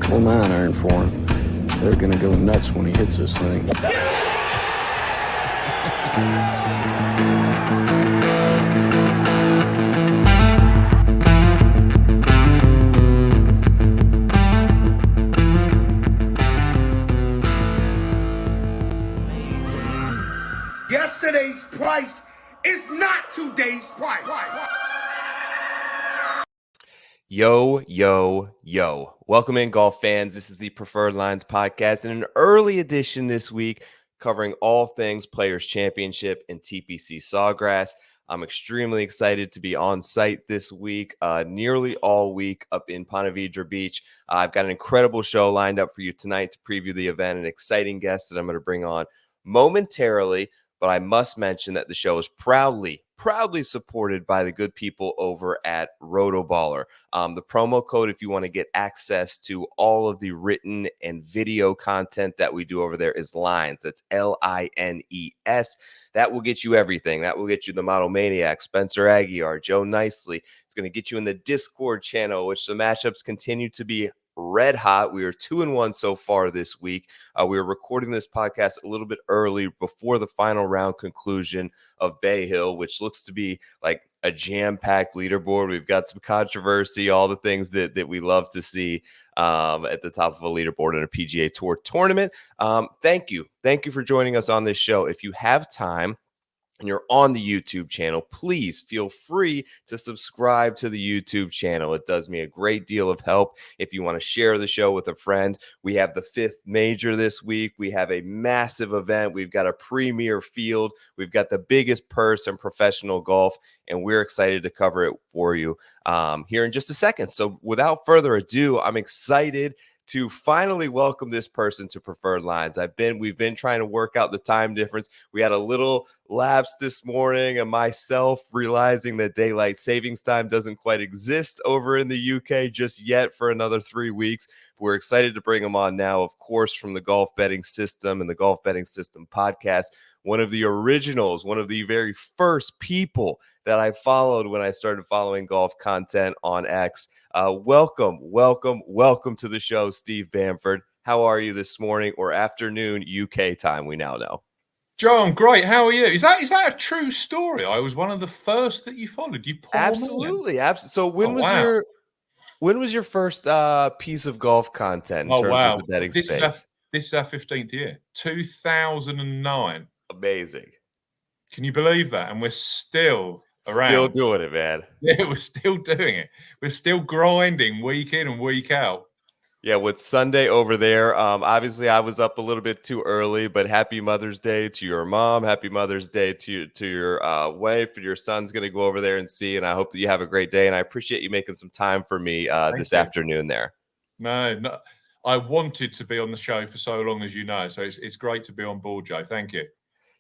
full 9-iron for him. They're going to go nuts when he hits this thing. Yesterday's price is not today's price. Yo, yo, yo. Welcome in, golf fans. This is the Preferred Lines podcast and an early edition this week covering all things Players Championship and TPC Sawgrass. I'm extremely excited to be on site this week, nearly all week up in Ponte Vedra Beach. I've got an incredible show lined up for you tonight to preview the event, an exciting guest that I'm going to bring on momentarily. But I must mention that the show is proudly supported by the good people over at Rotoballer. The promo code, if you want to get access to all of the written and video content that we do over there, is LINES. That's LINES. That will get you everything. That will get you the Model Maniac, Spencer Aguiar, Joe Nicely. It's going to get you in the Discord channel, which the matchups continue to be red hot. We are 2-1 so far this week. We are recording this podcast a little bit early before the final round conclusion of Bay Hill, which looks to be like a jam-packed leaderboard. We've got some controversy, all the things that we love to see at the top of a leaderboard in a PGA Tour tournament. Thank you for joining us on this show. If you have time and you're on the YouTube channel, please feel free to subscribe to the YouTube channel. It does me a great deal of help. If you want to share the show with a friend, we have the 5th major this week. We have a massive event. We've got a premier field. We've got the biggest purse in professional golf, and we're excited to cover it for you here in just a second. So without further ado, I'm excited to finally welcome this person to Preferred Lines. We've been trying to work out the time difference. We had a little lapse this morning, and myself realizing that daylight savings time doesn't quite exist over in the UK just yet for another 3 weeks. We're excited to bring him on now, of course, from the Golf Betting System and the Golf Betting System podcast. One of the originals, one of the very first people that I followed when I started following golf content on X. Welcome to the show, Steve Bamford. How are you this morning or afternoon UK time, we now know? Joe, I'm great. How are you? Is that a true story? I was one of the first that you followed. You poor Absolutely. man. So when was your first piece of golf content in terms of the betting space? This is our 15th year, 2009. Amazing. Can you believe that? And we're still around. Still doing it, man. Yeah, we're still doing it. We're still grinding week in and week out. Yeah, with Sunday over there, obviously I was up a little bit too early, but happy Mother's Day to your mom. Happy Mother's Day to your wife, and your son's going to go over there and see, and I hope that you have a great day, and I appreciate you making some time for me this afternoon there. No, I wanted to be on the show for so long, as you know, so it's great to be on board, Joe. Thank you.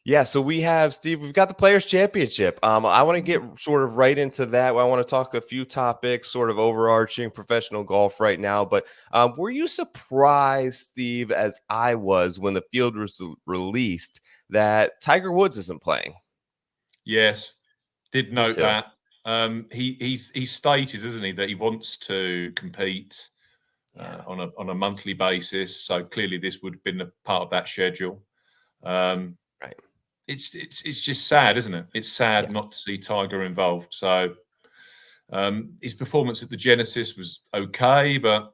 Yeah, so we've got the Players Championship. I want to get sort of right into that. I want to talk a few topics, sort of overarching professional golf right now. But were you surprised, Steve, as I was when the field was released, that Tiger Woods isn't playing? Yes, did note that. He's stated, isn't he, that he wants to compete on a monthly basis. So clearly this would have been a part of that schedule. Right. It's just sad, isn't it? It's sad not to see Tiger involved. So his performance at the Genesis was okay, but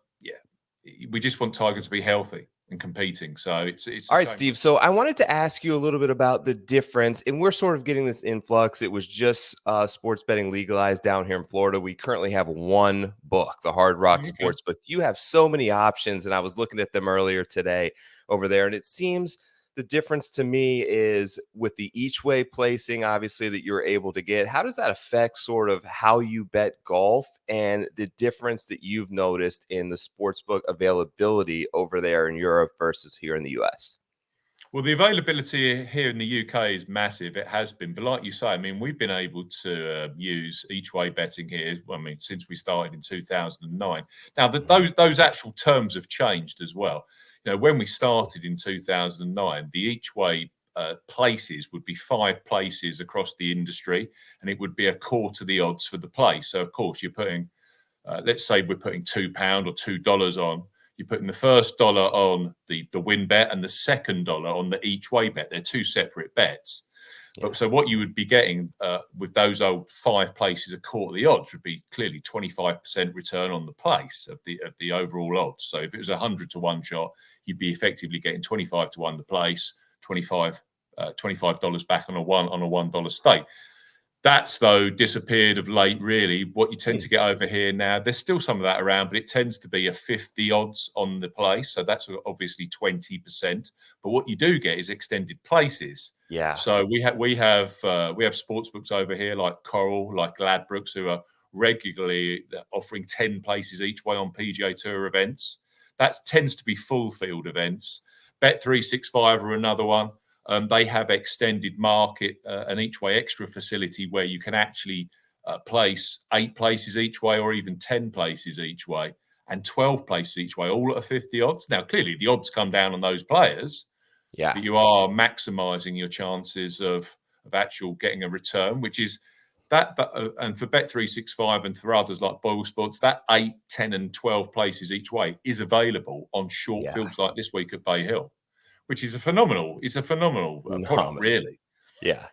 we just want Tiger to be healthy and competing. So it's all right, Steve. So I wanted to ask you a little bit about the difference, and we're sort of getting this influx. It was just sports betting legalized down here in Florida. We currently have one book, the Hard Rock Sportsbook. You have so many options, and I was looking at them earlier today over there, and it seems the difference to me is with the each way placing, obviously, that you're able to get. How does that affect sort of how you bet golf and the difference that you've noticed in the sportsbook availability over there in Europe versus here in the US? Well, the availability here in the UK is massive. It has been. But like you say, I mean, we've been able to use each way betting here, since we started in 2009. Now, those actual terms have changed as well. You know, when we started in 2009, the each way places would be 5 places across the industry, and it would be a quarter the odds for the place. So, of course, you're putting, let's say we're putting £2 or $2 on. you're putting the first dollar on the win bet and the second dollar on the each way bet. They're two separate bets. Yeah. But so what you would be getting with those old 5 places a quarter the odds would be clearly 25% return on the place of the overall odds. So if it was 100 to 1 shot, you'd be effectively getting 25 to 1 the place, $25 back on a $1 stake. That's, though, disappeared of late, really. What you tend to get over here now, there's still some of that around, but it tends to be a 50 odds on the place. So that's obviously 20%. But what you do get is extended places. Yeah. So we have sports books over here like Coral, like Ladbrokes, who are regularly offering 10 places each way on PGA Tour events. That tends to be full field events. Bet365 are another one. They have extended market an each way extra facility where you can actually place 8 places each way or even 10 places each way and 12 places each way, all at a 50 odds. Now, clearly, the odds come down on those players. Yeah. But you are maximising your chances of actual getting a return, which is that. And for Bet365 and for others like Boyle Sports, that 8, 10 and 12 places each way is available on short fields like this week at Bay Hill, which is a phenomenal product, really. Yeah.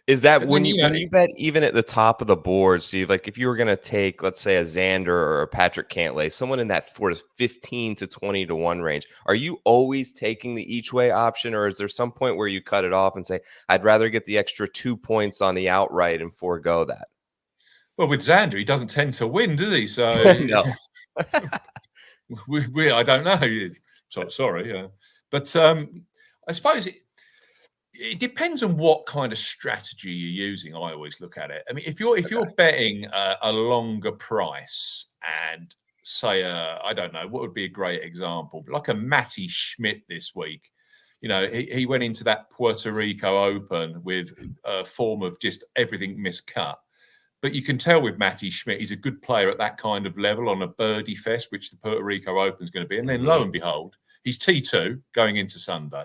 Is that But when then, you bet even at the top of the board, Steve, like if you were going to take, let's say, a Xander or a Patrick Cantlay, someone in that 15 to 20 to 1 range, are you always taking the each way option, or is there some point where you cut it off and say, I'd rather get the extra 2 points on the outright and forego that? Well, with Xander, he doesn't tend to win, does he? So No. I don't know. So, sorry. But I suppose it depends on what kind of strategy you're using. I always look at it. I mean, if you're betting a longer price and say, I don't know, what would be a great example? Like a Matty Schmidt this week. He went into that Puerto Rico Open with a form of just everything miscut. But you can tell with Matty Schmidt, he's a good player at that kind of level on a birdie fest, which the Puerto Rico Open is going to be. And then lo and behold, he's T2 going into Sunday.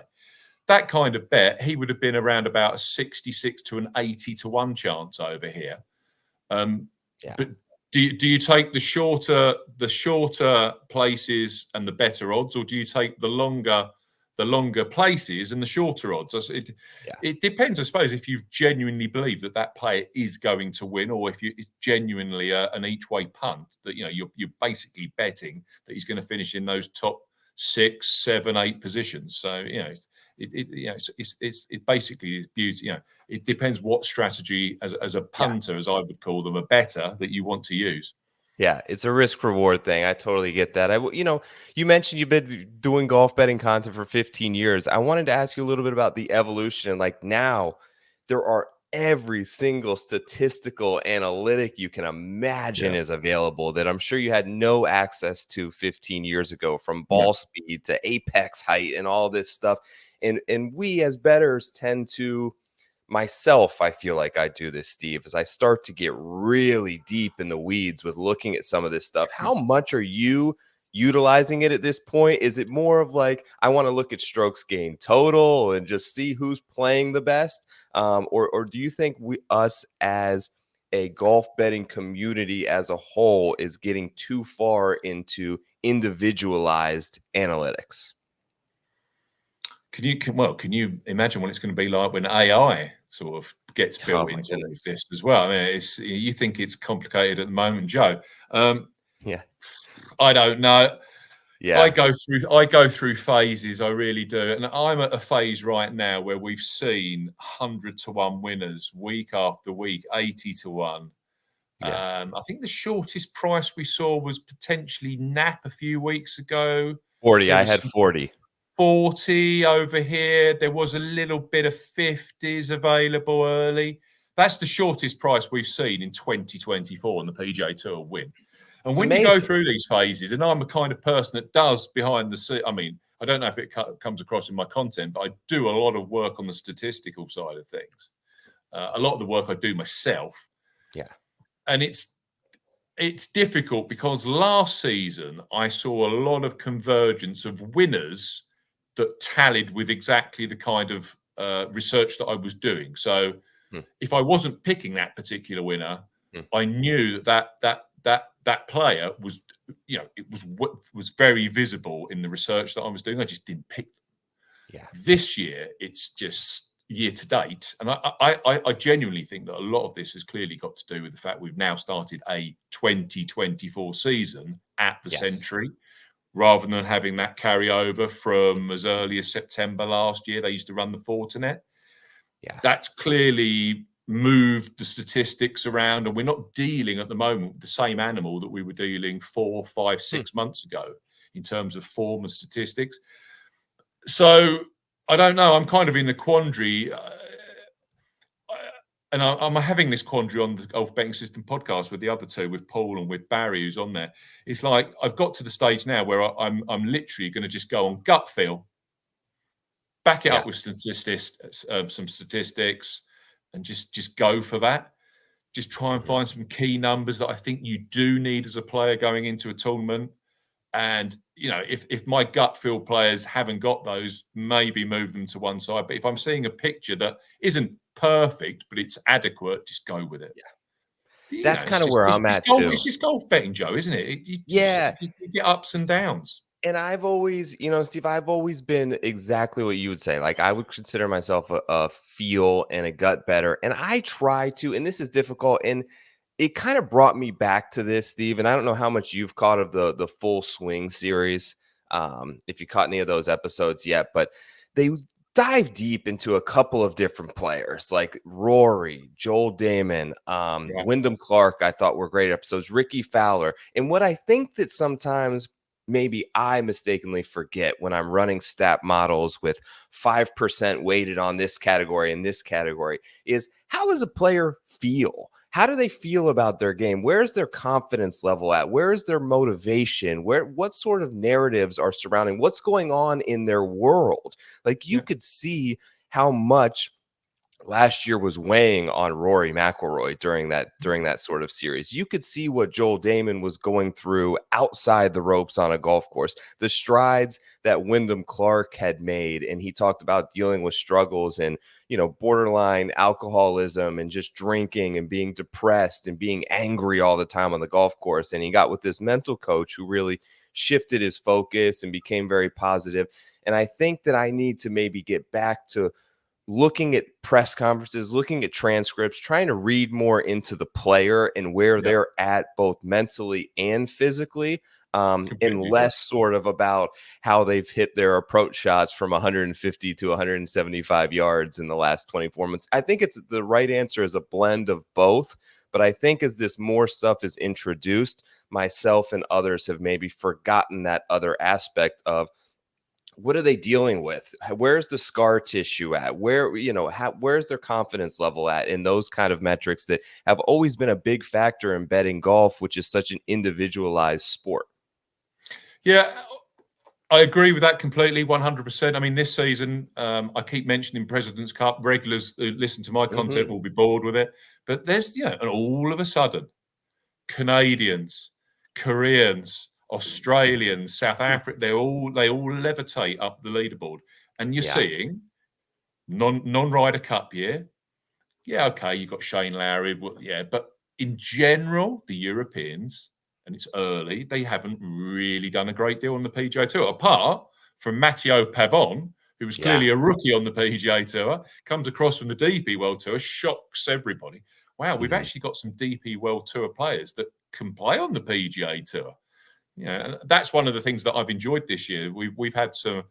That kind of bet, he would have been around about a 66 to an 80 to 1 chance over here. But do you take the shorter places and the better odds, or do you take the longer places and the shorter odds? It depends, I suppose, if you genuinely believe that player is going to win, or if it's genuinely an each way punt that you're basically betting that he's going to finish in those top 6, 7, 8 positions. So it basically is beauty. It depends what strategy as a punter, as I would call them, a better that you want to use. Yeah, it's a risk reward thing. I totally get that. You mentioned you've been doing golf betting content for 15 years. I wanted to ask you a little bit about the evolution. Like now, there are every single statistical analytic you can imagine is available that I'm sure you had no access to 15 years ago, from ball speed to apex height and all this stuff. And we as bettors tend to, myself, I feel like I do this, Steve, as I start to get really deep in the weeds with looking at some of this stuff. How much are you utilizing it at this point? Is it more of like, I want to look at strokes gained total and just see who's playing the best? Or do you think us as a golf betting community as a whole is getting too far into individualized analytics? Can you imagine what it's going to be like when AI sort of gets built into all of this as well? I mean, you think it's complicated at the moment, Joe? I don't know. I go through phases. I really do, and I'm at a phase right now where we've seen 100 to 1 winners week after week, 80 to 1. I think the shortest price we saw was potentially Nap a few weeks ago. 40. I had 40. 40 over here. There was a little bit of 50s available early. That's the shortest price we've seen in 2024 on the PGA Tour win. And when you go through these phases, and I'm a kind of person that does behind the scenes, I mean, I don't know if it comes across in my content, but I do a lot of work on the statistical side of things. A lot of the work I do myself. Yeah. And it's difficult because last season I saw a lot of convergence of winners that tallied with exactly the kind of research that I was doing. So if I wasn't picking that particular winner, I knew that that player was, it was very visible in the research that I was doing. I just didn't pick them. Yeah. This year, it's just year to date, and I genuinely think that a lot of this has clearly got to do with the fact we've now started a 2024 season at the Century, rather than having that carryover from as early as September last year. They used to run the Fortinet. Yeah, that's clearly moved the statistics around, and we're not dealing at the moment with the same animal that we were dealing 4, 5, 6 months ago in terms of form and statistics. So I don't know. I'm kind of in a quandary. And I'm having this quandary on the Golf Betting System podcast with the other two, with Paul and with Barry, who's on there. It's like I've got to the stage now where I'm literally going to just go on gut feel, back it up with some statistics, and just go for that. Just try and find some key numbers that I think you do need as a player going into a tournament. And, if my gut feel players haven't got those, maybe move them to one side. But if I'm seeing a picture that isn't perfect, but it's adequate, just go with it. Yeah. That's kind of where I'm at too. It's just golf betting, Joe, isn't it? You get ups and downs. And I've always, Steve, I've always been exactly what you would say. Like, I would consider myself a feel and a gut better. And I try to, and this is difficult. And it kind of brought me back to this, Steve. And I don't know how much you've caught of the Full Swing series, if you caught any of those episodes yet, but they dive deep into a couple of different players like Rory, Joel Damon, Wyndham Clark. I thought were great episodes. Ricky Fowler. And what I think that sometimes maybe I mistakenly forget when I'm running stat models with 5% weighted on this category and this category is, how does a player feel? How do they feel about their game? Where's their confidence level at? Where is their motivation? What sort of narratives are surrounding what's going on in their world? Like, you could see how much last year was weighing on Rory McIlroy during that sort of series. You could see what Joel Damon was going through outside the ropes on a golf course, the strides that Wyndham Clark had made. And he talked about dealing with struggles and, borderline alcoholism and just drinking and being depressed and being angry all the time on the golf course. And he got with this mental coach who really shifted his focus and became very positive. And I think that I need to maybe get back to looking at press conferences, looking at transcripts, trying to read more into the player and where they're at both mentally and physically, and less sort of about how they've hit their approach shots from 150 to 175 yards in the last 24 months. I think it's the right answer is a blend of both. But I think as this more stuff is introduced, myself and others have maybe forgotten that other aspect of, what are they dealing with? Where's the scar tissue at? Where's their confidence level at? In those kind of metrics that have always been a big factor in betting golf, which is such an individualized sport. Yeah, I agree with that completely, 100%. I mean, this season, I keep mentioning President's Cup. Regulars who listen to my content will be bored with it. But there's, and all of a sudden, Canadians, Koreans, Australians, South Africa, they all levitate up the leaderboard. And you're seeing non-Ryder Cup year. Yeah, okay, you've got Shane Lowry. But in general, the Europeans, and it's early, they haven't really done a great deal on the PGA Tour, apart from Matteo Pavon, who was clearly a rookie on the PGA Tour, comes across from the DP World Tour, shocks everybody. Wow, we've actually got some DP World Tour players that can play on the PGA Tour. And that's one of the things that I've enjoyed this year. We've had some,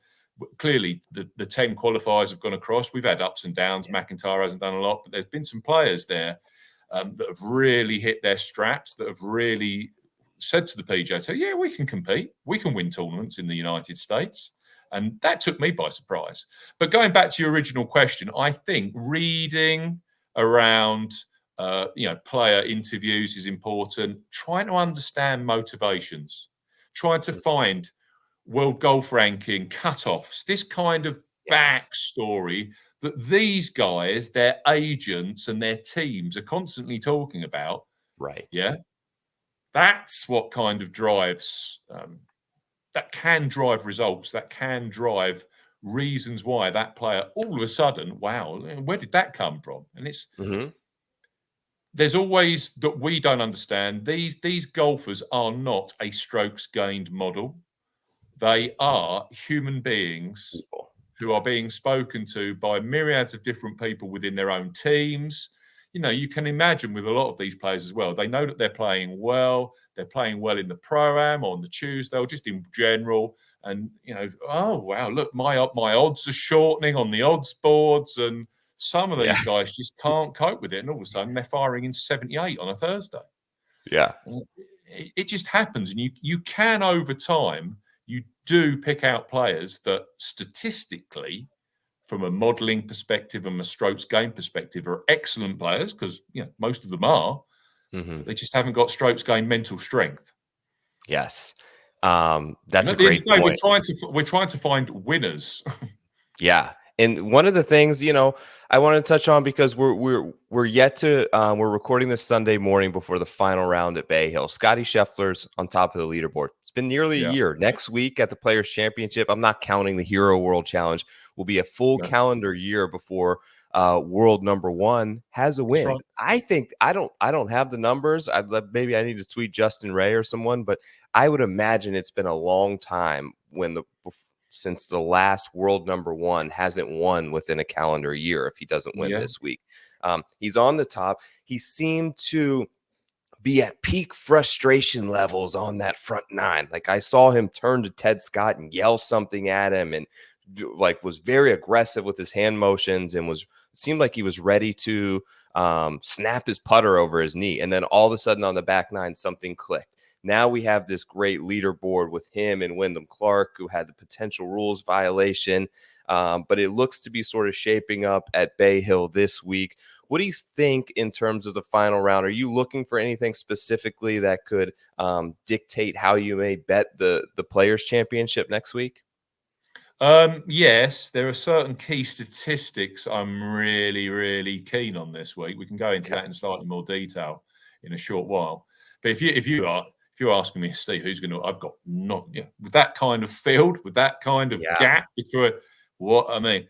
clearly the 10 qualifiers have gone across. We've had ups and downs. McIntyre hasn't done a lot, but there's been some players there that have really hit their straps, that have really said to the PGA, so yeah, we can compete. We can win tournaments in the United States. And that took me by surprise. But going back to your original question, I think reading around player interviews is important. Trying to understand motivations, trying to find world golf ranking cutoffs, this kind of backstory that these guys, their agents and their teams are constantly talking about. Right. Yeah. That's what kind of drives, that can drive results, that can drive reasons why that player all of a sudden, wow, where did that come from? And it's, there's always that we don't understand. These golfers are not a strokes gained model. They are human beings who are being spoken to by myriads of different people within their own teams. You know, you can imagine with a lot of these players as well, they know that they're playing well. They're playing well in the Pro-Am on the Tuesday or just in general. And, you know, oh, wow, look, my odds are shortening on the odds boards. And some of these guys just can't cope with it. And all of a sudden they're firing in 78 on a Thursday. Yeah. It just happens. And you can, over time, you do pick out players that statistically, from a modelling perspective and a strokes game perspective, are excellent players because most of them are. But they just haven't got strokes game mental strength. Yes, that's a great point. We're trying to find winners. Yeah. And one of the things, I want to touch on, because we're yet to we're recording this Sunday morning before the final round at Bay Hill. Scotty Scheffler's on top of the leaderboard. It's been nearly a year. Next week at the Players Championship, I'm not counting the Hero World Challenge, will be a full calendar year before world number one has a win. Right. I think I don't have the numbers. Maybe I need to tweet Justin Ray or someone, but I would imagine it's been a long time since the last world number one hasn't won within a calendar year if he doesn't win this week. He's on the top. He seemed to be at peak frustration levels on that front nine. Like, I saw him turn to Ted Scott and yell something at him, and was very aggressive with his hand motions, and seemed like he was ready to snap his putter over his knee. And then all of a sudden on the back nine, something clicked. Now we have this great leaderboard with him and Wyndham Clark, who had the potential rules violation. But it looks to be sort of shaping up at Bay Hill this week. What do you think in terms of the final round? Are you looking for anything specifically that could dictate how you may bet the Players Championship next week? Yes, there are certain key statistics I'm really, really keen on this week. We can go into that in slightly more detail in a short while. But if you're asking me, Steve, who's going to? I've got with that kind of field, with that kind of gap between what I mean.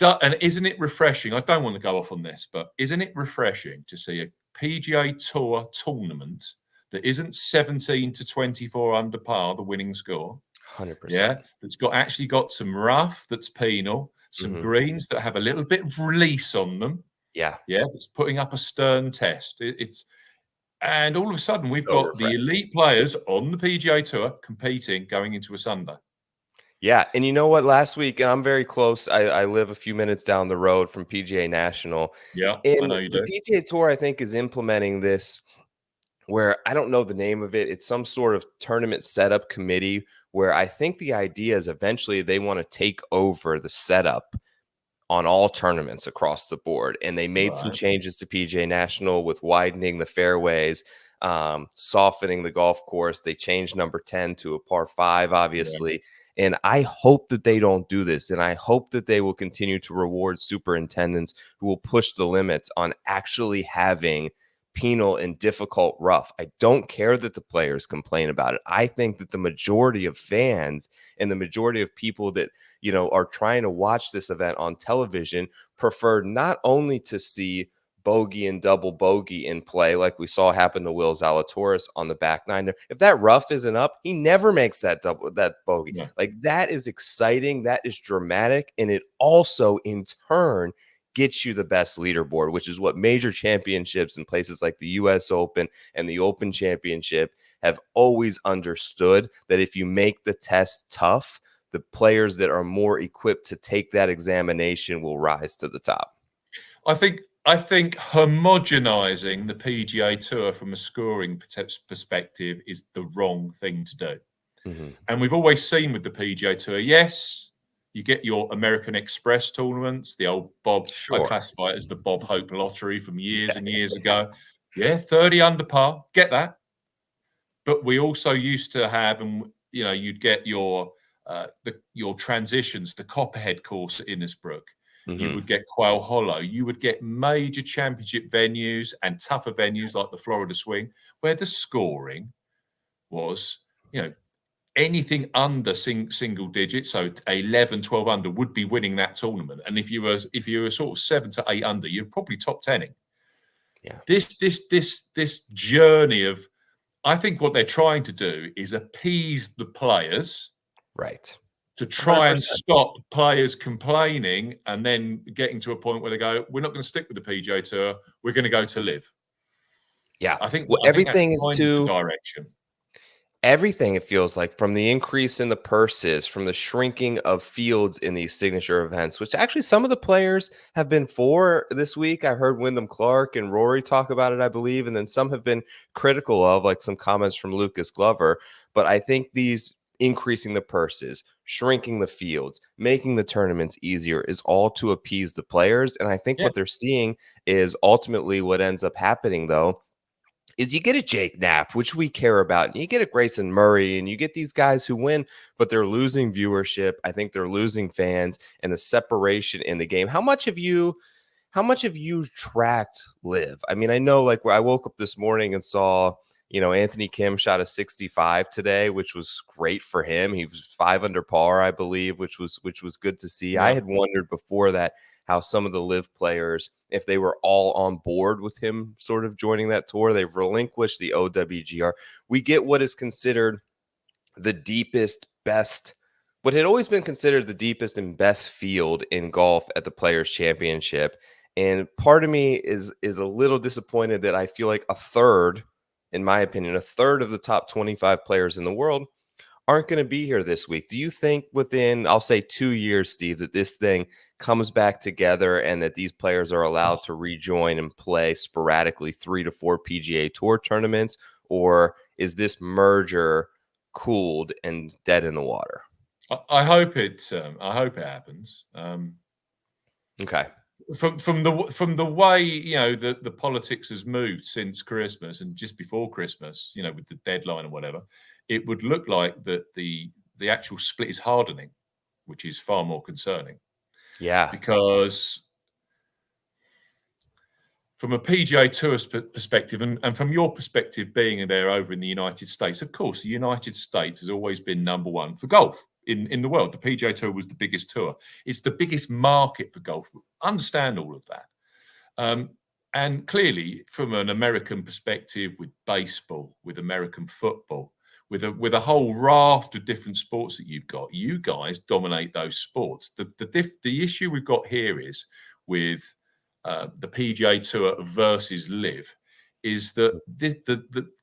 And isn't it refreshing? I don't want to go off on this, but isn't it refreshing to see a PGA Tour tournament that isn't 17 to 24 under par, the winning score? 100%. Yeah, that's actually got some rough that's penal, some greens that have a little bit of release on them. Yeah, that's putting up a stern test. And all of a sudden we've got the elite players on the PGA Tour competing going into a Sunday. Yeah, and you know what? Last week, and I'm very close. I live a few minutes down the road from PGA National. Yeah, and I know you do. The PGA Tour, I think, is implementing this, where I don't know the name of it. It's some sort of tournament setup committee, where I think the idea is eventually they want to take over the setup on all tournaments across the board. And they made some changes to PGA National with widening the fairways, softening the golf course. They changed number 10 to a par 5, obviously. Yeah. And I hope that they don't do this. And I hope that they will continue to reward superintendents who will push the limits on actually having penal and difficult rough. I don't care that the players complain about it. I think that the majority of fans and the majority of people that, are trying to watch this event on television prefer not only to see bogey and double bogey in play, like we saw happen to Will Zalatoris on the back nine. If that rough isn't up, he never makes that bogey. Yeah. Like, that is exciting. That is dramatic. And it also, in turn, gets you the best leaderboard, which is what major championships in places like the US Open and the Open Championship have always understood, that if you make the test tough, the players that are more equipped to take that examination will rise to the top. I think homogenizing the PGA Tour from a scoring perspective is the wrong thing to do. Mm-hmm. And we've always seen with the PGA Tour, yes, you get your American Express tournaments, the old Bob, I classify it as the Bob Hope lottery from years and years ago. Yeah, 30 under par, get that. But we also used to have, and you'd get your transitions, the Copperhead course at Innisbrook. Mm-hmm. You would get Quail Hollow. You would get major championship venues and tougher venues like the Florida Swing, where the scoring was, anything under single digits, so 11, 12 under, would be winning that tournament. And if you were sort of 7 to 8 under, you're probably top 10ing. Yeah. This journey of, I think what they're trying to do is appease the players, Right. to try 100%. and stop players complaining, and then getting to a point where they go, we're not going to stick with the PGA Tour, we're going to go to Live. Yeah. I think Well, that's everything is kind of the direction. Everything, it feels like, from the increase in the purses, from the shrinking of fields in these signature events, which actually some of the players have been for this week. I heard Wyndham Clark and Rory talk about it, I believe, and then some have been critical of, like some comments from Lucas Glover. But I think these increasing the purses, shrinking the fields, making the tournaments easier is all to appease the players. And I think what they're seeing is ultimately what ends up happening, though, is you get a Jake Knapp, which we care about, and you get a Grayson Murray, and you get these guys who win, but they're losing viewership. I think they're losing fans and the separation in the game. How much have you tracked Live? I mean, I know, like, where I woke up this morning and saw, Anthony Kim shot a 65 today, which was great for him. He was 5 under par, I believe, which was good to see. Yeah. I had wondered before that how some of the Live players, if they were all on board with him sort of joining that tour. They've relinquished the OWGR. We get what is considered the deepest, best, what had always been considered the deepest and best field in golf at the Players Championship. And part of me is a little disappointed that I feel like in my opinion, a third of the top 25 players in the world aren't going to be here this week. Do you think within, I'll say 2 years, Steve, that this thing comes back together and that these players are allowed to rejoin and play sporadically 3 to 4 PGA Tour tournaments? Or is this merger cooled and dead in the water? I hope it happens. Okay. From the way the politics has moved since Christmas and just before Christmas, with the deadline or whatever, it would look like that the actual split is hardening, which is far more concerning. Yeah. Because from a PGA Tour perspective, and from your perspective being there over in the United States, of course, the United States has always been number one for golf in the world. The PGA Tour was the biggest tour. It's the biggest market for golf. Understand all of that. And clearly, from an American perspective, with baseball, with American football, with a whole raft of different sports that you've got, you guys dominate those sports. The issue we've got here is with the PGA Tour versus Live, is that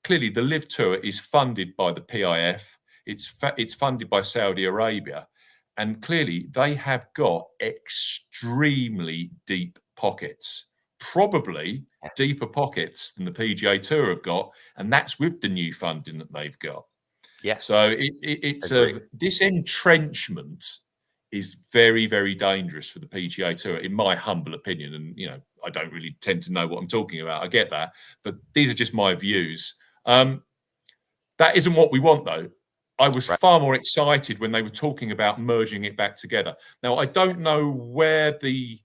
clearly the Live Tour is funded by the PIF. It's funded by Saudi Arabia, and clearly they have got extremely deep pockets, probably deeper pockets than the PGA Tour have got, and that's with the new funding that they've got. Yes. So it's this entrenchment is very, very dangerous for the PGA Tour, in my humble opinion. And I don't really tend to know what I'm talking about. I get that, but these are just my views. That isn't what we want, though. I was far more excited when they were talking about merging it back together. Now, I don't know where in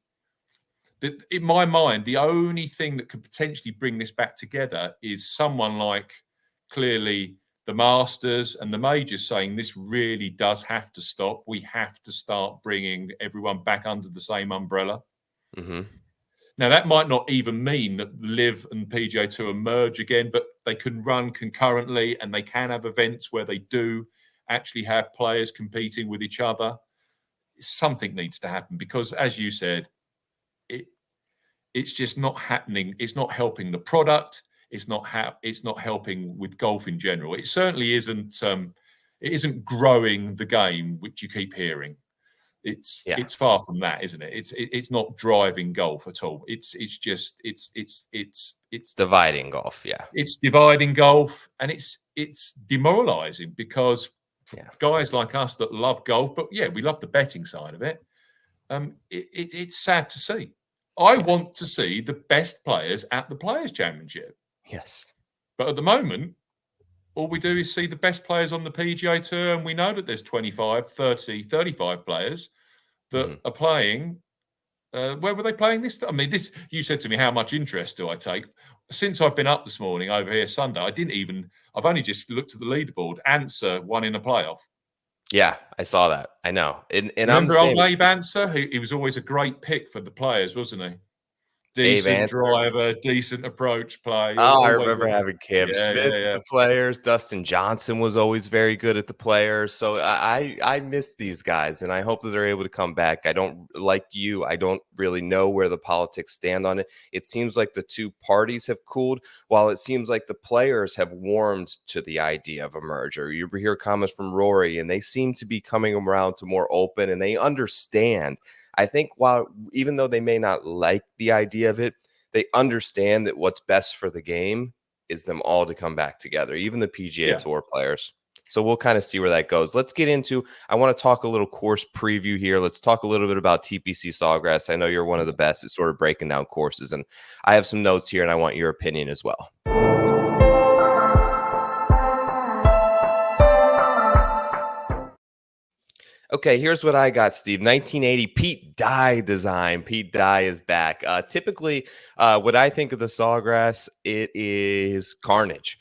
my mind, the only thing that could potentially bring this back together is someone like, clearly, the Masters and the majors saying this really does have to stop. We have to start bringing everyone back under the same umbrella. Mm-hmm. Now, that might not even mean that Live and PGA Tour merge again, but they can run concurrently, and they can have events where they do actually have players competing with each other. Something needs to happen because, as you said, it's just not happening. It's not helping the product. It's not helping with golf in general. It certainly isn't. It isn't growing the game, which you keep hearing. It's far from that, isn't it? It's not driving golf at all. It's dividing golf. Yeah, it's dividing golf, and it's demoralizing because guys like us that love golf, but we love the betting side of it. It's sad to see. I want to see the best players at the Players Championship. Yes. But at the moment, all we do is see the best players on the PGA Tour, and we know that there's 25, 30, 35 players that are playing. Where were they playing this? I mean, you said to me, how much interest do I take? Since I've been up this morning over here Sunday, I've only just looked at the leaderboard. Answer won in a playoff. Yeah, I saw that. I know. And remember old Abe Answer? He was always a great pick for the players, wasn't he? decent Answer. driver, decent approach play. Oh, I Always remember having Cam yeah, Smith yeah, at yeah. the players. Dustin Johnson was always very good at the players. So I miss these guys, and I hope that they're able to come back. I don't like you. I don't really know where the politics stand on it. It seems like the two parties have cooled, while it seems like the players have warmed to the idea of a merger. You hear comments from Rory, and they seem to be coming around to more open, and they understand. I think while even though they may not like the idea of it, they understand that what's best for the game is them all to come back together, even the PGA Tour players. So we'll kind of see where that goes. Let's get into, I want to talk a little course preview here. Let's talk a little bit about TPC Sawgrass. I know you're one of the best at sort of breaking down courses, and I have some notes here, and I want your opinion as well. Okay, here's what I got, Steve. 1980 Pete Dye design. Pete Dye is back. Typically, what I think of the Sawgrass, it is carnage.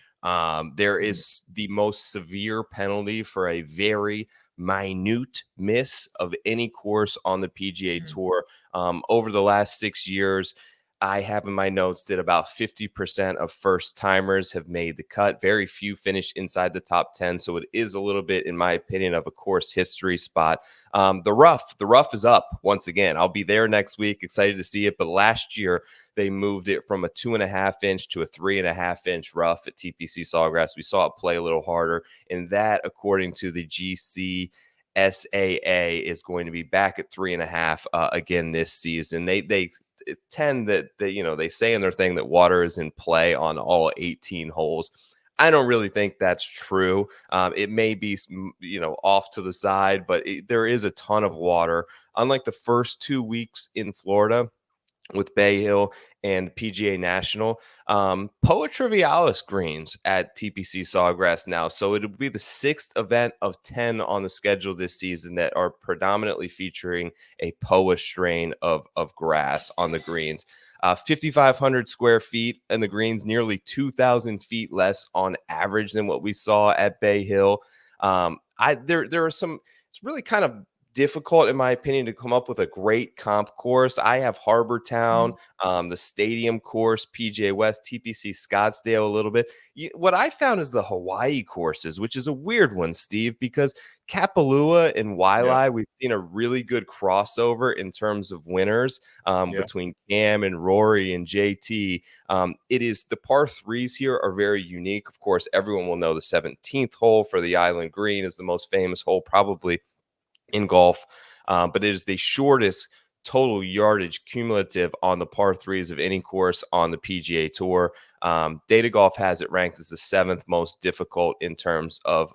There is the most severe penalty for a very minute miss of any course on the PGA Tour. Over the last 6 years, I have in my notes that about 50% of first timers have made the cut. Very few finish inside the top 10. So it is a little bit, in my opinion, of a course history spot. The rough is up once again. I'll be there next week. Excited to see it. But last year they moved it from a 2.5 inch to a 3.5 inch rough at TPC Sawgrass. We saw it play a little harder. And that, according to the GC SAA, is going to be back at 3.5 again this season. They tend that they say in their thing that water is in play on all 18 holes. I don't really think that's true. It may be off to the side, but there is a ton of water. Unlike the first 2 weeks in Florida with Bay Hill and PGA National, Poa Trivialis greens at TPC Sawgrass now. So it'll be the 6th event of 10 on the schedule this season that are predominantly featuring a Poa strain of grass on the greens. 5,500 square feet, and the greens nearly 2,000 feet less on average than what we saw at Bay Hill. There are some. It's really kind of difficult, in my opinion, to come up with a great comp course. I have Harbor Town, the Stadium course, PGA West, TPC Scottsdale a little bit. What I found is the Hawaii courses, which is a weird one, Steve, because Kapalua and Wailea, we've seen a really good crossover in terms of winners between Cam and Rory and JT. It is the par threes here are very unique. Of course, everyone will know the 17th hole for the Island Green is the most famous hole probably in golf, but it is the shortest total yardage cumulative on the par threes of any course on the PGA Tour. Data Golf has it ranked as the 7th most difficult in terms of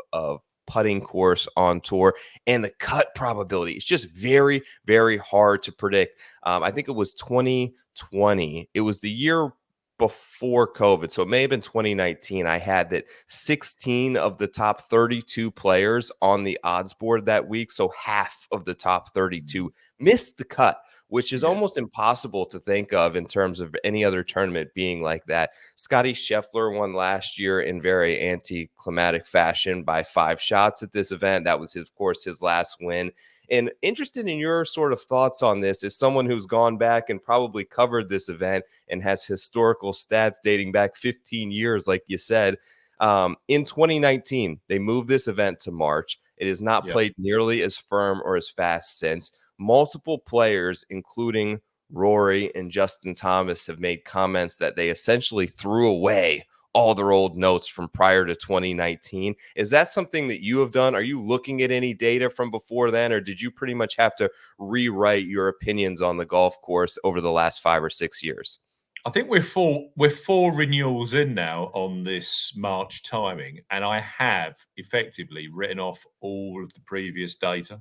putting course on tour, and the cut probability is just very, very hard to predict. I think it was 2020. It was the year before COVID, so it may have been 2019. I had that 16 of the top 32 players on the odds board that week, so half of the top 32 missed the cut, which is almost impossible to think of in terms of any other tournament being like that. Scotty Scheffler won last year in very anticlimactic fashion by 5 shots at this event. That was, of course, his last win. And interested in your sort of thoughts on this as someone who's gone back and probably covered this event and has historical stats dating back 15 years, like you said. In 2019, they moved this event to March. It has not played nearly as firm or as fast since. Multiple players, including Rory and Justin Thomas, have made comments that they essentially threw away all their old notes from prior to 2019. Is that something that you have done? Are you looking at any data from before then, or did you pretty much have to rewrite your opinions on the golf course over the last 5 or 6 years? I think we're four renewals in now on this March timing, and I have effectively written off all of the previous data.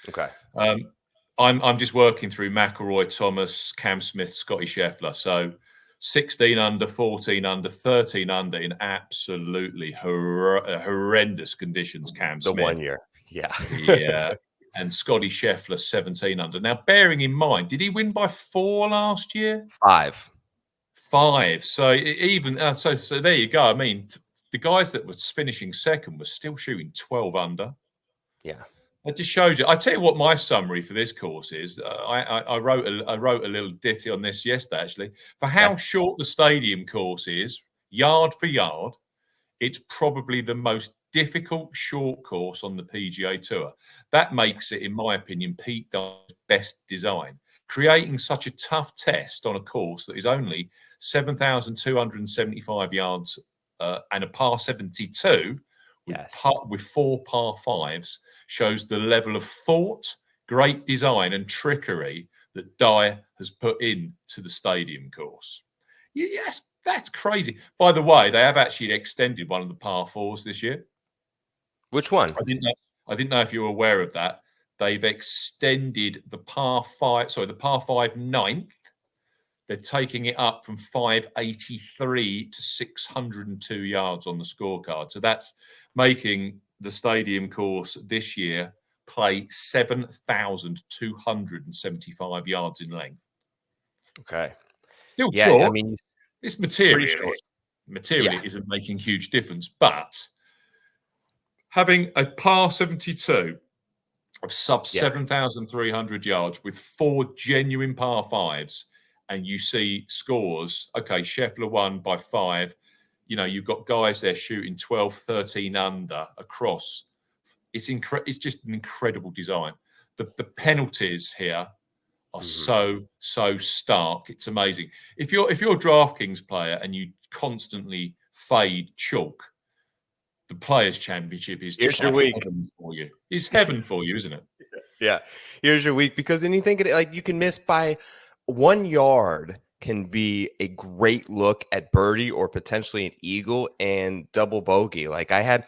Okay. I'm just working through McIlroy, Thomas, Cam Smith, Scotty Scheffler. So 16 under, 14 under, 13 under in absolutely horrendous conditions. Cam Smith. The 1 year. Yeah. Yeah. And Scotty Scheffler, 17 under. Now, bearing in mind, did he win by 4 last year? 5. So even so there you go. I mean, the guys that was finishing second were still shooting 12 under. Yeah. It just shows you. I tell you what, my summary for this course is. I wrote a little ditty on this yesterday, actually, for how short the stadium course is, yard for yard. It's probably the most difficult short course on the PGA Tour. That makes it, in my opinion, Pete Dye's best design. Creating such a tough test on a course that is only 7,275 yards and a par 72 with 4 par 5s shows the level of thought, great design and trickery that Dye has put into the stadium course. Yes, that's crazy. By the way, they have actually extended one of the par 4s this year. Which one? I didn't know if you were aware of that. They've extended the par 5 ninth. They're taking it up from 583 to 602 yards on the scorecard. So that's making the stadium course this year play 7,275 yards in length. Okay. Still short. I mean, it's materially isn't making huge difference, but having a par 72 of sub 7,300 yards with 4 genuine par 5s, and you see scores. Okay, Scheffler won by 5. You know, you've got guys there shooting 12, 13 under across. It's just an incredible design. The penalties here are so stark. It's amazing. If you're a DraftKings player and you constantly fade chalk, the Players' Championship is just like heaven for you. It's heaven for you, isn't it? Yeah. Here's your week, because then you think like you can miss by 1 yard can be a great look at birdie or potentially an eagle and double bogey. Like I had,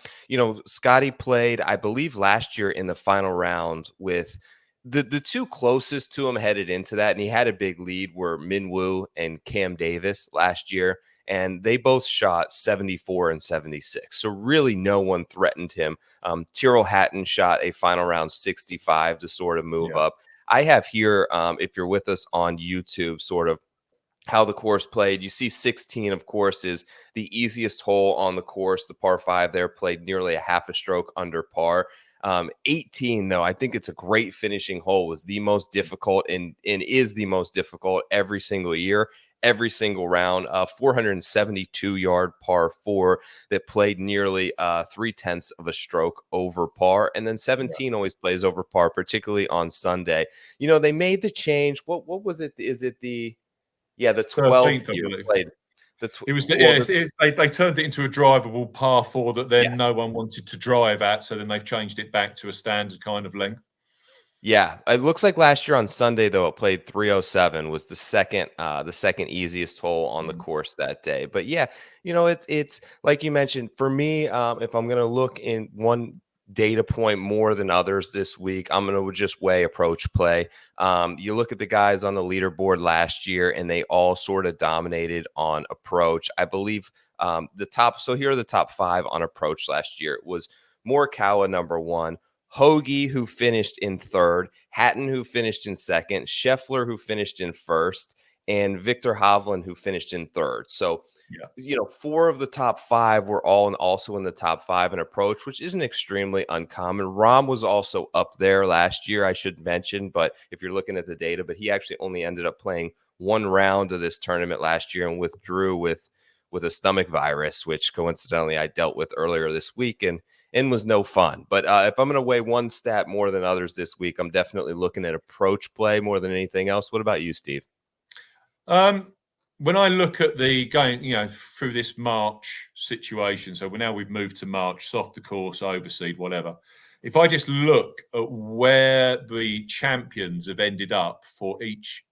Scotty played, I believe, last year in the final round with the two closest to him headed into that, and he had a big lead, were Min Woo and Cam Davis last year, and they both shot 74 and 76. So really no one threatened him. Tyrrell Hatton shot a final round 65 to sort of move up. I have here, if you're with us on YouTube, sort of how the course played. You see 16, of course, is the easiest hole on the course. The par 5 there played nearly a half a stroke under par. 18, though, I think it's a great finishing hole, was the most difficult and is the most difficult every single year, every single round. 472-yard par 4 that played nearly 3/10 of a stroke over par. And then 17 always plays over par, particularly on Sunday. They made the change. What was it? Is it the 12th year played? They turned it into a drivable par 4 that then no one wanted to drive at, so then they've changed it back to a standard kind of length. Yeah, it looks like last year on Sunday, though, it played 307, was the second easiest hole on the course that day. But yeah, it's like you mentioned, for me, if I'm going to look in one data point more than others this week, I'm going to just weigh approach play. You look at the guys on the leaderboard last year, and they all sort of dominated on approach. I believe so here are the top 5 on approach last year. It was Morikawa, number 1, Hoagie, who finished in 3rd, Hatton, who finished in 2nd, Scheffler, who finished in 1st, and Victor Hovland, who finished in 3rd. So 4 of the top 5 were also in the top 5 in approach, which isn't extremely uncommon. Rahm was also up there last year, I should mention, but if you're looking at the data, but he actually only ended up playing 1 round of this tournament last year and withdrew with a stomach virus, which coincidentally I dealt with earlier this week and was no fun. But if I'm going to weigh one stat more than others this week, I'm definitely looking at approach play more than anything else. What about you, Steve? When I look at the going, through this March situation, so we've moved to March, softer course, overseed, whatever. If I just look at where the champions have ended up for each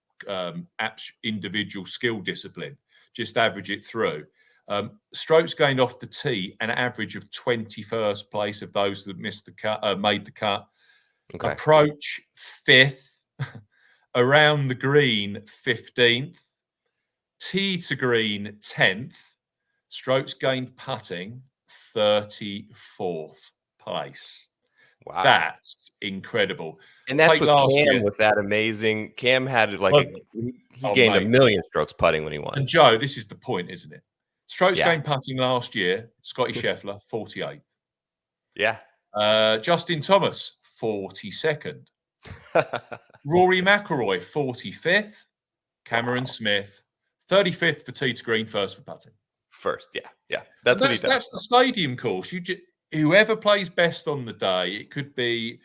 individual skill discipline, just average it through. Strokes gained off the tee, an average of 21st place of those that missed the cut, made the cut. Okay. Approach 5th, around the green 15th. Tee to green 10th, strokes gained putting 34th place. Wow, that's incredible. And that's with Cam with that amazing. Cam had he gained a million strokes putting when he won. And Joe, this is the point, isn't it? Strokes gained putting last year, Scotty Scheffler 48th. Yeah. Justin Thomas 42nd. Rory McIlroy, 45th. Cameron Smith, 35th for tee to green, first for putting. First, yeah. That's what he does. That's the stadium course. Whoever plays best on the day, it could be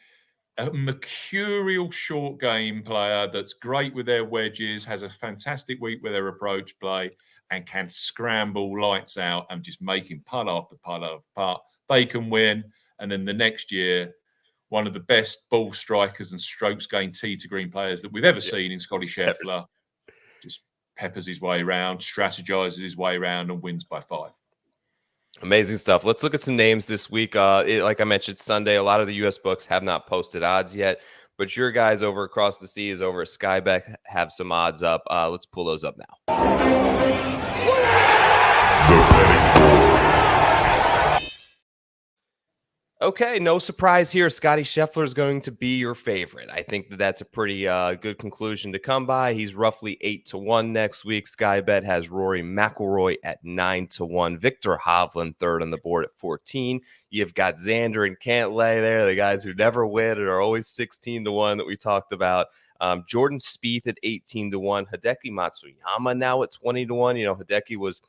a mercurial short game player that's great with their wedges, has a fantastic week with their approach play, and can scramble lights out and just making putt after putt after putt. They can win. And then the next year, one of the best ball strikers and strokes gained tee to green players that we've ever seen in Scotty Scheffler just peppers his way around, strategizes his way around, and wins by 5. Amazing stuff. Let's look at some names this week. Like I mentioned, Sunday, a lot of the U.S. books have not posted odds yet, but your guys over across the seas over at Skybet have some odds up. Let's pull those up now. The betting board. Okay, no surprise here. Scotty Scheffler is going to be your favorite. I think that's a pretty good conclusion to come by. He's roughly 8-1 next week. Skybet has Rory McIlroy at 9-1. Victor Hovland third on the board at 14. You've got Xander and Cantlay there, the guys who never win and are always 16-1 that we talked about. Jordan Spieth at 18-1. Hideki Matsuyama now at 20-1. You know, Hideki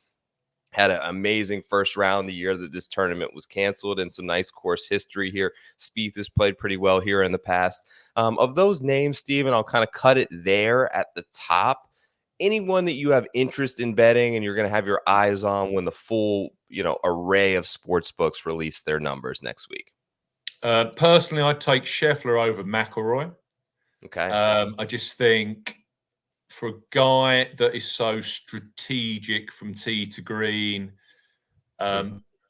had an amazing first round the year that this tournament was canceled, and some nice course history here. Spieth has played pretty well here in the past. Of those names, Steven, I'll kind of cut it there at the top. Anyone that you have interest in betting and you're going to have your eyes on when the full, array of sports books release their numbers next week? Personally, I'd take Scheffler over McIlroy. Okay. I just think for a guy that is so strategic from tee to green,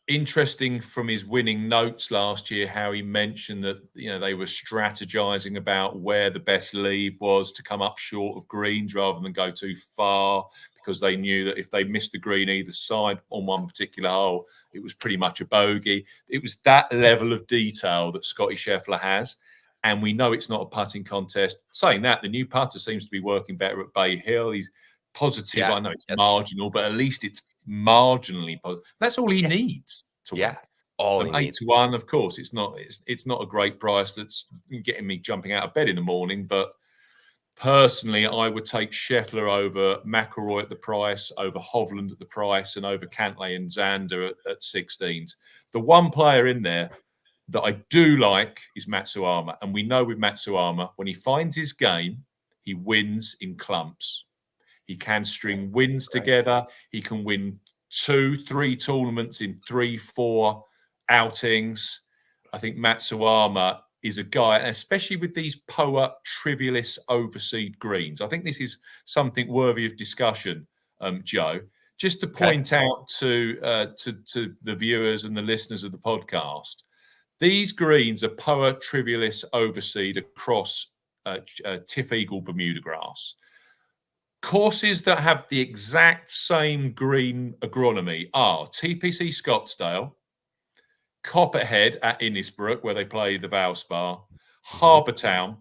interesting from his winning notes last year, how he mentioned that, they were strategizing about where the best leave was to come up short of greens rather than go too far, because they knew that if they missed the green either side on one particular hole, it was pretty much a bogey. It was that level of detail that Scotty Scheffler has. And we know it's not a putting contest. Saying that, the new putter seems to be working better at Bay Hill. He's positive. Yeah, I know it's marginal, but at least it's marginally positive. That's all he needs to win. All he 8-1, of course. It's not a great price that's getting me jumping out of bed in the morning. But personally, I would take Scheffler over McIlroy at the price, over Hovland at the price, and over Cantlay and Xander at 16s. The one player in there that I do like is Matsuyama. And we know with Matsuyama, when he finds his game, he wins in clumps. He can string wins together. He can win 2-3 tournaments in 3-4 outings. I think Matsuyama is a guy, and especially with these POA trivialis overseed greens. I think this is something worthy of discussion, Joe. Just to point out to the viewers and the listeners of the podcast, these greens are POA trivialis overseed across Tiff Eagle Bermuda grass. Courses that have the exact same green agronomy are TPC Scottsdale, Copperhead at Innisbrook, where they play the Valspar, Harbour Town,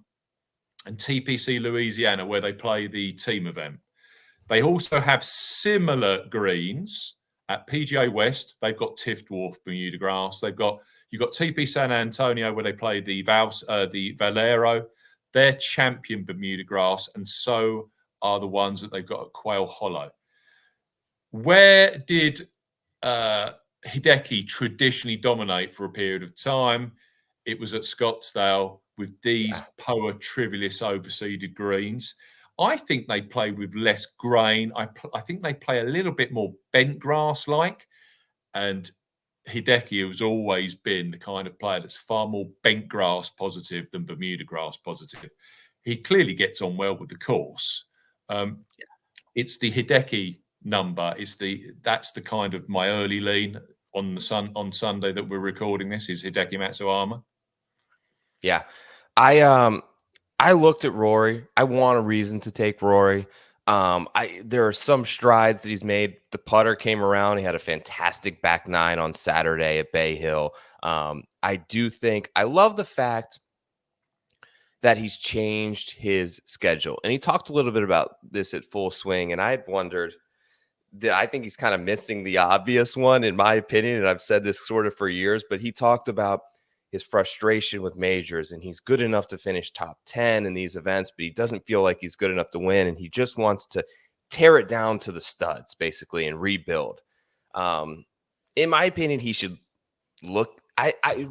and TPC Louisiana, where they play the team event. They also have similar greens at PGA West. They've got Tiff Dwarf Bermuda grass. You've got TP San Antonio, where they play the Valero. They're champion Bermuda grass, and so are the ones that they've got at Quail Hollow. Where did Hideki traditionally dominate for a period of time? It was at Scottsdale with these POA trivialis overseeded greens. I think they play with less grain. I think they play a little bit more bent grass-like, and Hideki has always been the kind of player that's far more bent grass positive than Bermuda grass positive. He clearly gets on well with the course. It's the Hideki number. That's the kind of my early lean on Sunday that we're recording this is Hideki Matsuyama. Yeah, I looked at Rory. I want a reason to take Rory. There are some strides that he's made. The putter came around. He had a fantastic back nine on Saturday at Bay Hill. I love the fact that he's changed his schedule. And he talked a little bit about this at Full Swing. And I had wondered, I think he's kind of missing the obvious one, in my opinion. And I've said this sort of for years, but he talked about his frustration with majors, and he's good enough to finish top 10 in these events, but he doesn't feel like he's good enough to win, and he just wants to tear it down to the studs basically and rebuild. In my opinion, he should look.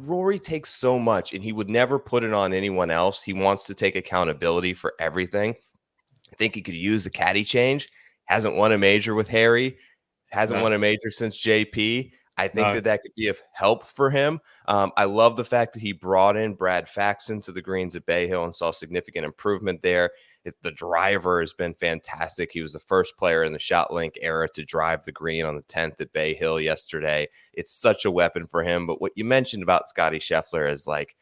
Rory takes so much, and he would never put it on anyone else. He wants to take accountability for everything. I think he could use the caddy change. Hasn't won a major with Harry. Hasn't won a major since JP. I think that could be of help for him. I love the fact that he brought in Brad Faxon to the greens at Bay Hill and saw significant improvement there. The driver has been fantastic. He was the first player in the ShotLink era to drive the green on the 10th at Bay Hill yesterday. It's such a weapon for him. But what you mentioned about Scotty Scheffler is like,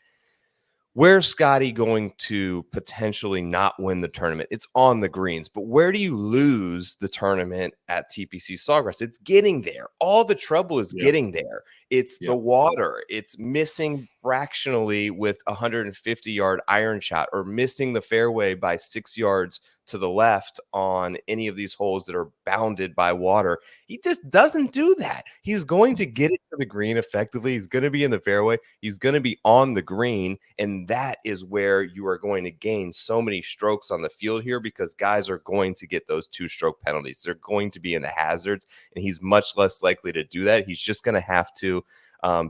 where's Scotty going to potentially not win the tournament? It's on the greens, but where do you lose the tournament at TPC Sawgrass? It's getting there. All the trouble is getting there. It's the water. It's missing fractionally with a 150-yard iron shot, or missing the fairway by 6 yards to the left on any of these holes that are bounded by water. He just doesn't do that. He's going to get it to the green effectively. He's going to be in the fairway. He's going to be on the green. And that is where you are going to gain so many strokes on the field here, because guys are going to get those 2-stroke penalties. They're going to be in the hazards, and he's much less likely to do that. He's just going to have to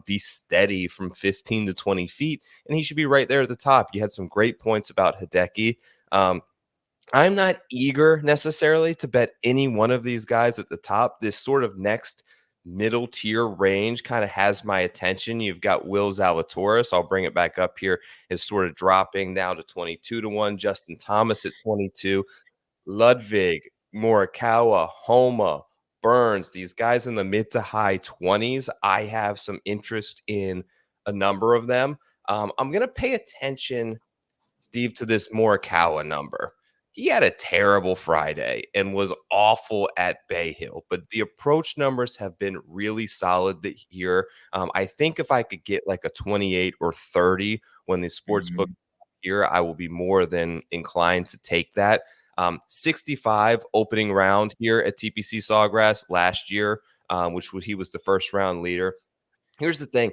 be steady from 15 to 20 feet, and he should be right there at the top. You had some great points about Hideki. I'm not eager necessarily to bet any one of these guys at the top. This sort of next middle tier range kind of has my attention. You've got Will Zalatoris. I'll bring it back up here. Is sort of dropping now to 22 to 1. Justin Thomas at 22. Ludwig, Morikawa, Homa, Burns, these guys in the mid to high 20s. I have some interest in a number of them. I'm going to pay attention, Steve, to this Morikawa number. He had a terrible Friday and was awful at Bay Hill, but the approach numbers have been really solid here. I think if I could get like a 28 or 30 when the sports book here, I will be more than inclined to take that. 65 opening round here at TPC Sawgrass last year, he was the first round leader. Here's the thing.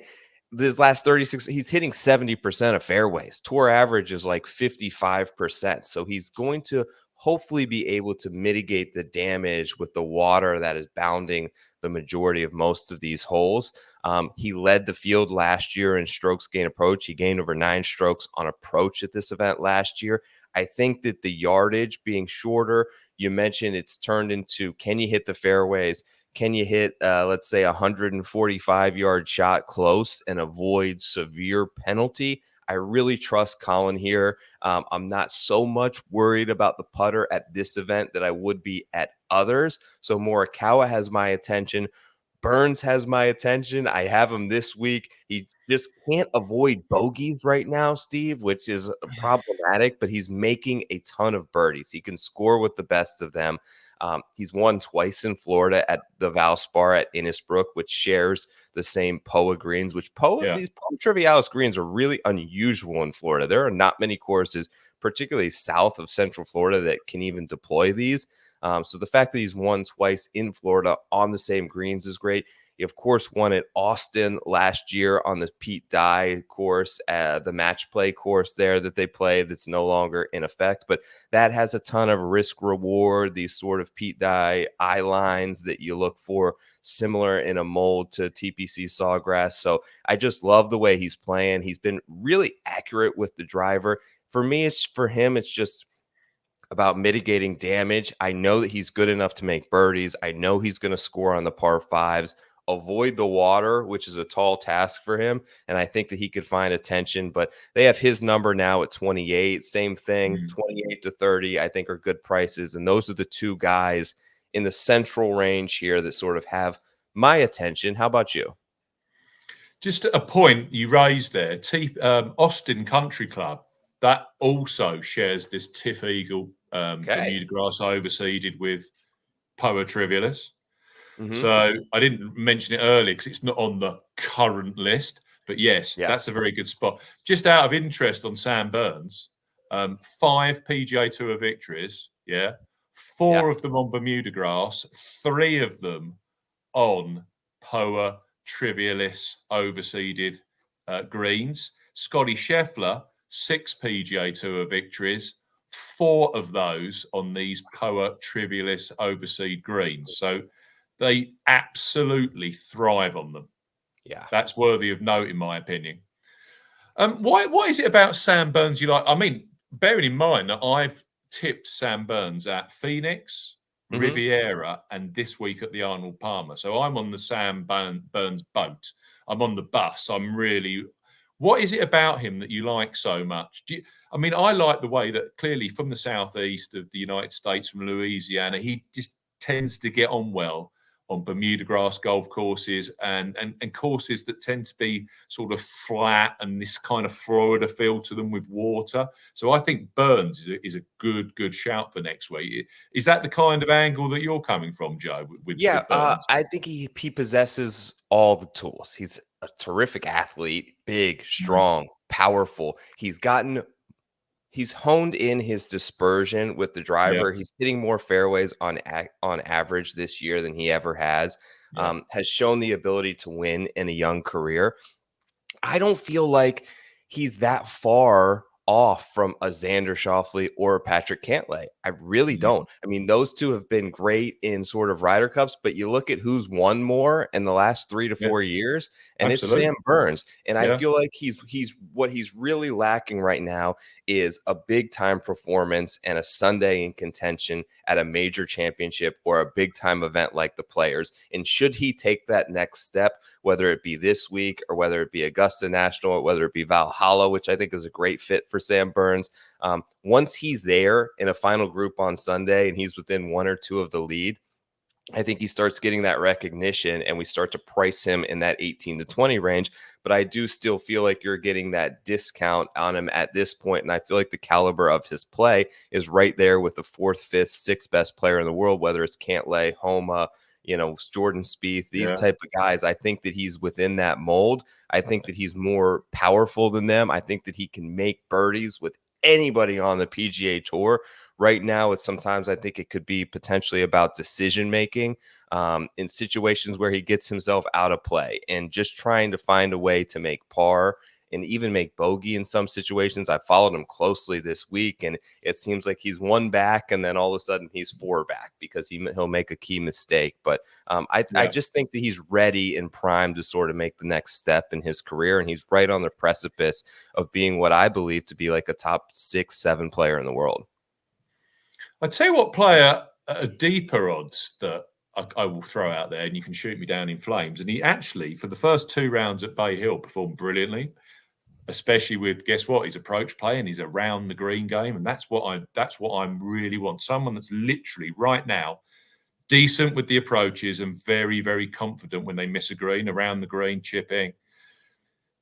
This last 36, he's hitting 70% of fairways. Tour average is like 55%. So he's going to hopefully be able to mitigate the damage with the water that is bounding the majority of most of these holes. He led the field last year in strokes gain approach. He gained over 9 strokes on approach at this event last year. I think that the yardage being shorter, you mentioned it's turned into, can you hit the fairways? Can you hit, let's say, a 145-yard shot close and avoid severe penalty? I really trust Colin here. I'm not so much worried about the putter at this event that I would be at others. So Morikawa has my attention. Burns has my attention. I have him this week. He just can't avoid bogeys right now, Steve, which is problematic, but he's making a ton of birdies. He can score with the best of them. He's won twice in Florida at the Valspar at Innisbrook, which shares the same POA greens, these POA Trivialis greens are really unusual in Florida. There are not many courses, particularly south of Central Florida, that can even deploy these. So the fact that he's won twice in Florida on the same greens is great. He, of course, won at Austin last year on the Pete Dye course, the match play course there that they play that's no longer in effect. But that has a ton of risk reward, these sort of Pete Dye eye lines that you look for, similar in a mold to TPC Sawgrass. So I just love the way he's playing. He's been really accurate with the driver. For me, it's just about mitigating damage. I know that he's good enough to make birdies. I know he's going to score on the par fives, avoid the water, which is a tall task for him. And I think that he could find attention, but they have his number now at 28. Same thing, 28 to 30, I think are good prices. And those are the two guys in the central range here that sort of have my attention. How about you? Just a point you raised there, Austin Country Club, that also shares this Tiff Eagle Bermuda grass overseeded with Poa Trivialis. So I didn't mention it earlier because it's not on the current list. But yes, that's a very good spot. Just out of interest on Sam Burns, 5 PGA Tour victories, 4 of them on Bermuda grass, 3 of them on Poa Trivialis overseeded greens. Scotty Scheffler, 6 PGA Tour victories, 4 of those on these Poa Trivialis overseed greens. So they absolutely thrive on them. Yeah. That's worthy of note, in my opinion. Why is it about Sam Burns you like? I mean, bearing in mind that I've tipped Sam Burns at Phoenix, Riviera, and this week at the Arnold Palmer. So I'm on the Sam Burns boat. I'm on the bus. What is it about him that you like so much? I like the way that clearly from the southeast of the United States, from Louisiana, he just tends to get on well on Bermuda grass golf courses and courses that tend to be sort of flat and this kind of Florida feel to them with water. So I think Burns is a good shout for next week. Is that the kind of angle that you're coming from, Joe? With Burns? I think he possesses all the tools. He's a terrific athlete, big, strong, powerful. He's honed in his dispersion with the driver. Yeah. He's hitting more fairways on average this year than he ever has. Yeah. Has shown the ability to win in a young career. I don't feel like he's that far off from a Xander Schauffele or a Patrick Cantlay. I really don't. I mean, those two have been great in sort of Ryder Cups, but you look at who's won more in the last 3 to 4 years, and Absolutely. it's Sam Burns. And I Yeah. feel like he's what he's really lacking right now is a big time performance and a Sunday in contention at a major championship or a big time event like the Players. And should he take that next step, whether it be this week or whether it be Augusta National or whether it be Valhalla, which I think is a great fit for Sam Burns. Once he's there in a final group on Sunday and he's within 1 or 2 of the lead, I think he starts getting that recognition and we start to price him in that 18 to 20 range. But I do still feel like you're getting that discount on him at this point. And I feel like the caliber of his play is right there with the 4th, 5th, 6th best player in the world, whether it's Cantlay, Homa, Jordan Spieth, these type of guys. I think that he's within that mold. I think that he's more powerful than them. I think that he can make birdies with anybody on the PGA Tour. Right now, I think it could be potentially about decision making in situations where he gets himself out of play and just trying to find a way to make par and even make bogey in some situations. I followed him closely this week, and it seems like he's 1 back, and then all of a sudden he's 4 back because he'll make a key mistake. But I just think that he's ready and primed to sort of make the next step in his career, and he's right on the precipice of being what I believe to be like a top 6, 7 player in the world. I'd tell you what player at a deeper odds that I will throw out there, and you can shoot me down in flames. And he actually, for the first 2 rounds at Bay Hill, performed brilliantly, especially with, guess what, his approach play and his around the green game. And that's what I really want. Someone that's literally right now decent with the approaches and very, very confident when they miss a green, around the green, chipping.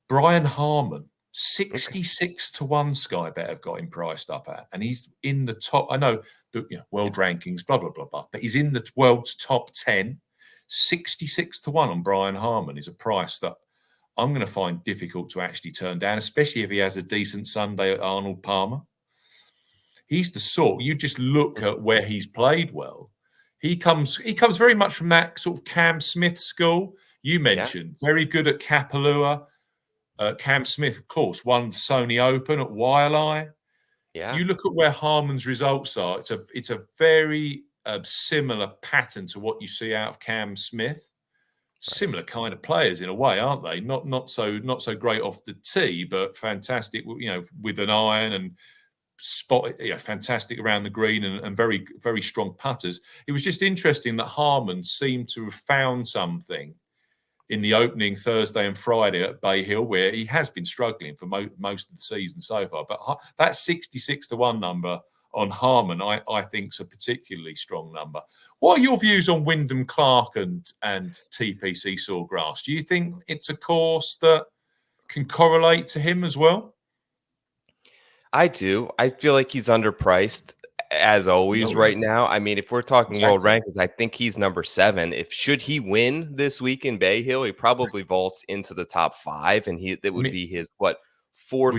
Brian Harman. 66 to 1 Sky Bet have got him priced up at, and he's in the top. I know the world rankings, blah blah blah blah, but he's in the world's top 10. 66 to 1 on Brian Harman is a price that I'm going to find difficult to actually turn down, especially if he has a decent Sunday at Arnold Palmer. He's the sort, you just look at where he's played well. He comes very much from that sort of Cam Smith school you mentioned. Very good at Kapalua. Cam Smith, of course, won the Sony Open at Waialae. Yeah. You look at where Harman's results are. It's a very similar pattern to what you see out of Cam Smith. Similar kind of players in a way, aren't they? Not so great off the tee, but fantastic. With an iron and fantastic around the green and very, very strong putters. It was just interesting that Harman seemed to have found something in the opening Thursday and Friday at Bay Hill, where he has been struggling for most of the season so far. But that 66 to 1 number on Harman, I think, is a particularly strong number. What are your views on Wyndham Clark and TPC Sawgrass? Do you think it's a course that can correlate to him as well? I do. I feel like he's underpriced as always right now. I mean, if we're talking world rankings, I think he's number 7. Should he win this week in Bay Hill, he probably vaults into the top 5, and that would be his 4th win.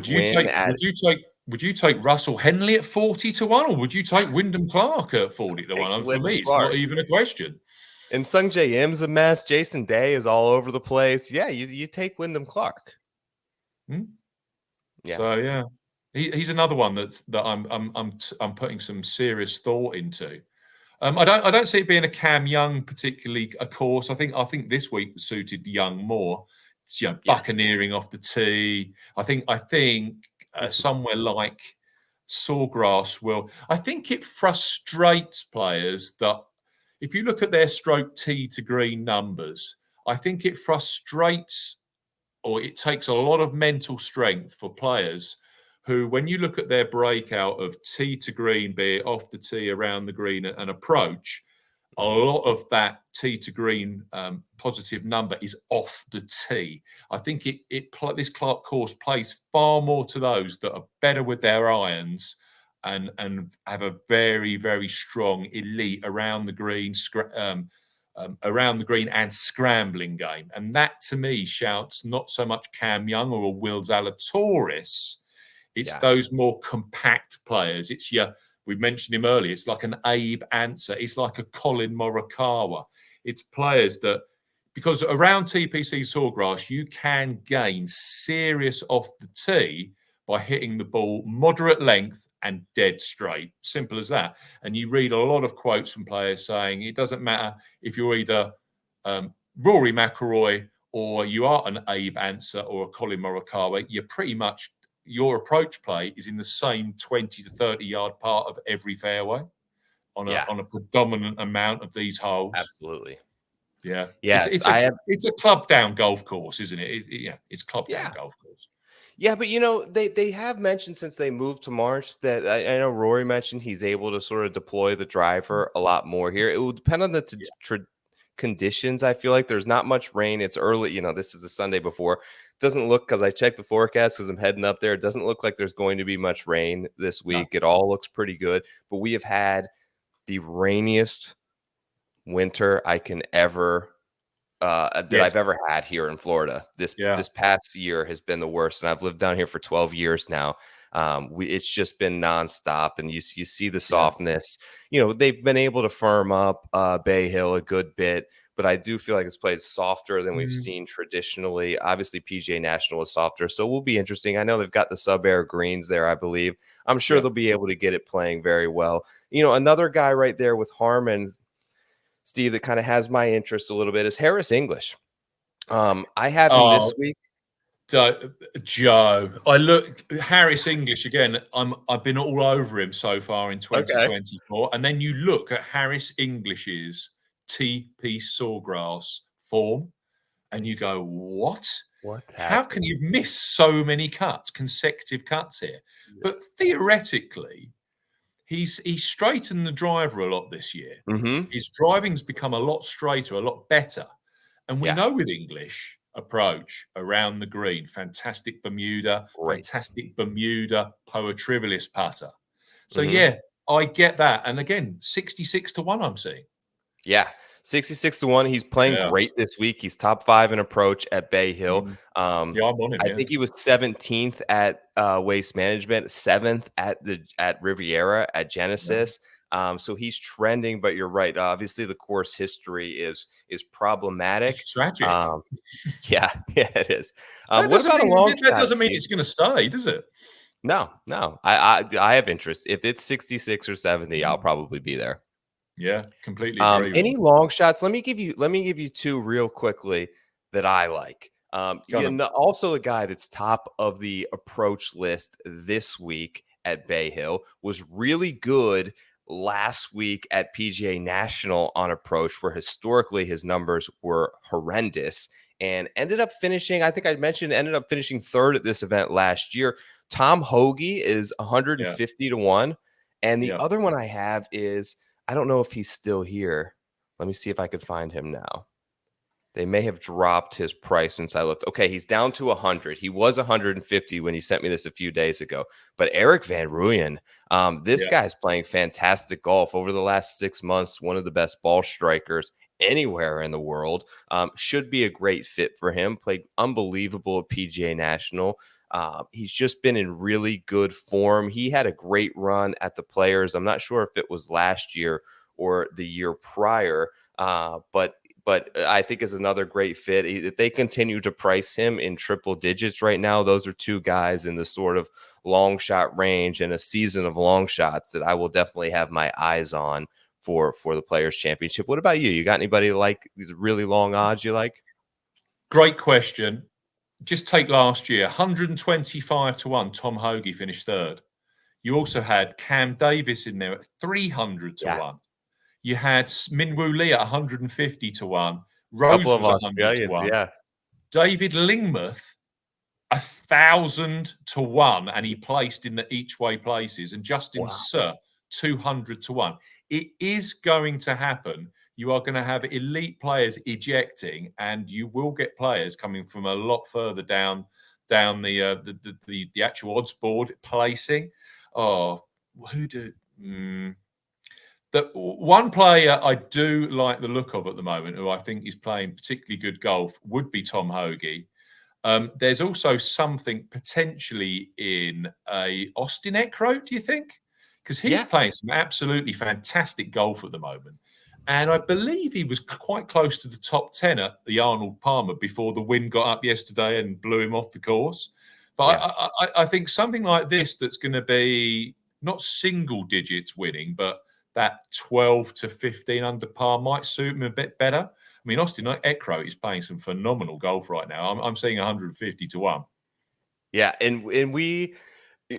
Would you take Russell Henley at 40 to 1, or would you take Wyndham Clark at 40 to 1? For me, it's not even a question. And Sung Jae Im's a mess. Jason Day is all over the place. Yeah, you take Wyndham Clark. Yeah. So yeah, he's another one that I'm putting some serious thought into. I don't see it being a Cam Young particularly a course. I think this week suited Young more. You know, buccaneering off the tee. I think somewhere like Sawgrass will. I think it frustrates players that if you look at their stroke tee to green numbers, I think it frustrates or it takes a lot of mental strength for players who, when you look at their breakout of tee to green, be it off the tee, around the green, and approach, a lot of that tee to green positive number is off the tee. I think this Clark course plays far more to those that are better with their irons and have a very, very strong elite around the green, around the green and scrambling game. And that to me shouts not so much Cam Young or a Will Zalatoris. It's those more compact players. It's we mentioned him earlier. It's like an Abe Answer. It's like a Colin Morikawa. It's players that, because around TPC Sawgrass, you can gain serious off the tee by hitting the ball moderate length and dead straight. Simple as that. And you read a lot of quotes from players saying it doesn't matter if you're either Rory McIlroy or you are an Abe Answer or a Colin Morikawa. You're pretty much, your approach play is in the same 20 to 30 yard part of every fairway on a predominant amount of these holes. Absolutely. Yeah. Yeah. It's a club down golf course, isn't it? It's club down golf course. Yeah, but they have mentioned since they moved to March that I know Rory mentioned he's able to sort of deploy the driver a lot more here. It will depend on the conditions. I feel like there's not much rain. It's early. This is the Sunday before. It doesn't look, because I checked the forecast because I'm heading up there. It doesn't look like there's going to be much rain this week. No. It all looks pretty good. But we have had the rainiest winter I can ever I've ever had here in Florida. This past year has been the worst, and I've lived down here for 12 years now. It's just been nonstop, and you see the softness. They've been able to firm up Bay Hill a good bit, but I do feel like it's played softer than we've seen traditionally. Obviously, PGA National is softer, so it will be interesting. I know they've got the sub-air greens there, I believe. I'm sure they'll be able to get it playing very well. Another guy right there with Harman, Steve, that kind of has my interest a little bit is Harris English. I have him this week. Joe, Harris English again. I've been all over him so far in 2024, and then you look at Harris English's TP Sawgrass form, and you go, "What? How can you miss so many consecutive cuts here?" Yeah. But theoretically, he's straightened the driver a lot this year. Mm-hmm. His driving's become a lot straighter, a lot better. And we know with English approach around the green, fantastic Bermuda Poa Trivialis putter. So I get that. And again, 66 to 1 I'm seeing. Yeah, 66 to 1. He's playing great this week. He's top 5 in approach at Bay Hill. I'm on him. I think he was 17th at Waste Management, 7th at Riviera at Genesis. So he's trending, but you're right. Obviously, the course history is problematic. It's tragic. Yeah, it is. That doesn't mean it's going to stay, does it? No. I have interest. If it's 66 or 70, I'll probably be there. Yeah, completely agree. Any long shots? Let me give you two real quickly that I like. Also, a guy that's top of the approach list this week at Bay Hill was really good last week at PGA National on approach, where historically his numbers were horrendous, and ended up finishing. I think I mentioned ended up finishing third at this event last year. Tom Hoge is 150 to 1, and the other one I have is, I don't know if he's still here. Let me see if I could find him now. They may have dropped his price since I looked. Okay, he's down to 100. He was 150 when he sent me this a few days ago. But Eric Van Rooyen, this guy's playing fantastic golf over the last 6 months. One of the best ball strikers anywhere in the world. Should be a great fit for him. Played unbelievable at PGA National. He's just been in really good form. He had a great run at the Players. I'm not sure if it was last year or the year prior, but but I think is another great fit. If they continue to price him in triple digits right now, those are two guys in the sort of long shot range and a season of long shots that I will definitely have my eyes on for the Players Championship. What about you? You got anybody like really long odds you like? Great question. Just take last year, 125 to 1, Tom Hoagie finished third. You also had Cam Davis in there at 300 to 1. You had Minwoo Lee at 150 to 1. Rose Couple of was 100 to 1. yeah. David Lingmuth, 1,000 to 1, and he placed in the each way places. And Justin Sir, 200 to 1. It is going to happen. You are going to have elite players ejecting, and you will get players coming from a lot further down the actual odds board placing. Oh, who do? The one player I do like the look of at the moment, who I think is playing particularly good golf, would be Tom Hoagie. There's also something potentially in a Austin Eckroat, do you think? Because he's playing some absolutely fantastic golf at the moment. And I believe he was quite close to the top 10 at the Arnold Palmer before the wind got up yesterday and blew him off the course. But I think something like this that's going to be not single digits winning, but that 12 to 15 under par might suit him a bit better. I mean, Austin Eckroat is playing some phenomenal golf right now. I'm seeing 150 to 1. Yeah, and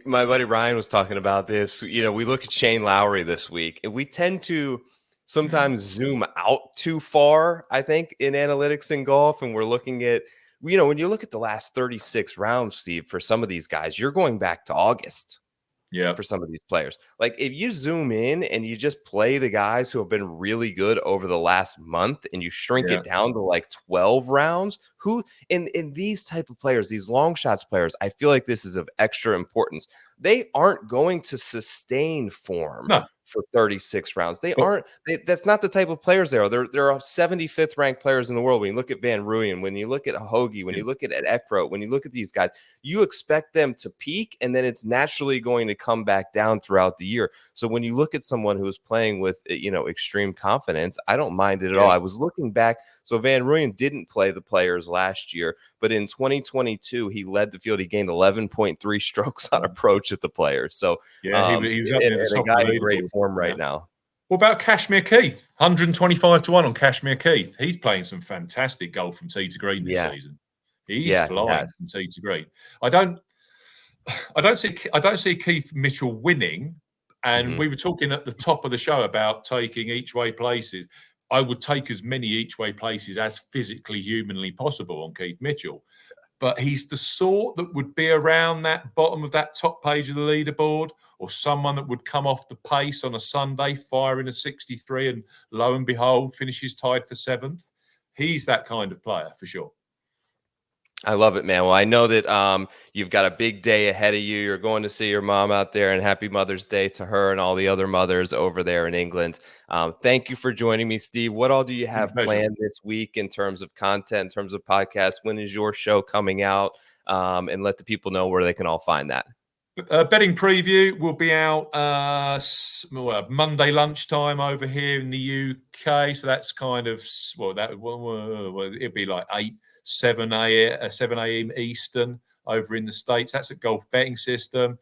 my buddy Ryan was talking about this. You know, we look at Shane Lowry this week, and we tend to sometimes zoom out too far, I think, in analytics in golf. And we're looking at, you know, when you look at the last 36 rounds, Steve, for some of these guys, you're going back to August. Yeah, for some of these players. Like if you zoom in and you just play the guys who have been really good over the last month and you shrink it down to like 12 rounds, who in these type of players, these long shots players, I feel like this is of extra importance. They aren't going to sustain form. No. For 36 rounds. That's not the type of players they are. There are 75th ranked players in the world. When you look at Van Rooyen, when you look at Hoagie, when you look at Eckroat, when you look at these guys, you expect them to peak and then it's naturally going to come back down throughout the year. So when you look at someone who is playing with, you know, extreme confidence, I don't mind it at all. I was looking back. So Van Rooyen didn't play the players last year, but in 2022, he led the field. He gained 11.3 strokes on approach at the players. So he was up near the top guy of the in great leaderboard form right now. What about Kashmir Keith? 125 to 1 on Kashmir Keith. He's playing some fantastic golf from tee to green this season. He's flying from tee to green. I don't see Keith Mitchell winning. And we were talking at the top of the show about taking each way places. I would take as many each way places as physically, humanly possible on Keith Mitchell. But he's the sort that would be around that bottom of that top page of the leaderboard, or someone that would come off the pace on a Sunday, firing a 63, and lo and behold, finishes tied for 7th. He's that kind of player for sure. I love it, man. Well, I know that you've got a big day ahead of you. You're going to see your mom out there, and happy Mother's Day to her and all the other mothers over there in England. Thank you for joining me, Steve. What all do you have planned this week in terms of content, in terms of podcasts? When is your show coming out? And let the people know where they can all find that. Betting preview will be out Monday lunchtime over here in the UK. So that's kind of, it'll be like 7 a.m. Eastern over in the States. That's a golf betting system.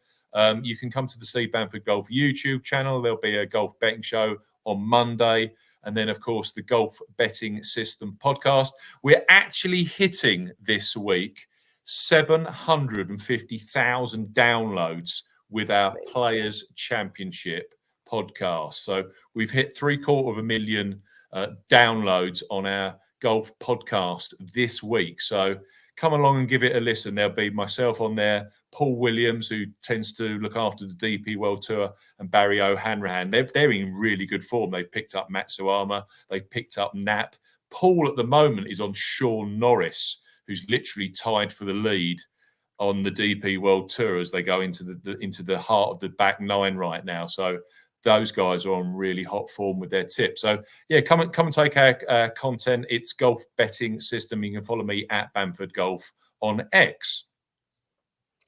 You can come to the Steve Bamford Golf YouTube channel. There'll be a golf betting show on Monday. And then, of course, the Golf Betting System podcast. We're actually hitting this week 750,000 downloads with our Players Championship podcast. So we've hit 750,000 downloads on our golf podcast this week. So come along and give it a listen. There'll be myself on there, Paul Williams, who tends to look after the DP World Tour, and Barry O'Hanrahan. They're in really good form. They've picked up Matsuyama. They've picked up Knapp. Paul at the moment is on Sean Norris, who's literally tied for the lead on the DP World Tour as they go into the heart of the back nine right now. So those guys are on really hot form with their tips. So yeah, come and take our content. It's Golf Betting System. You can follow me at Bamford Golf on X.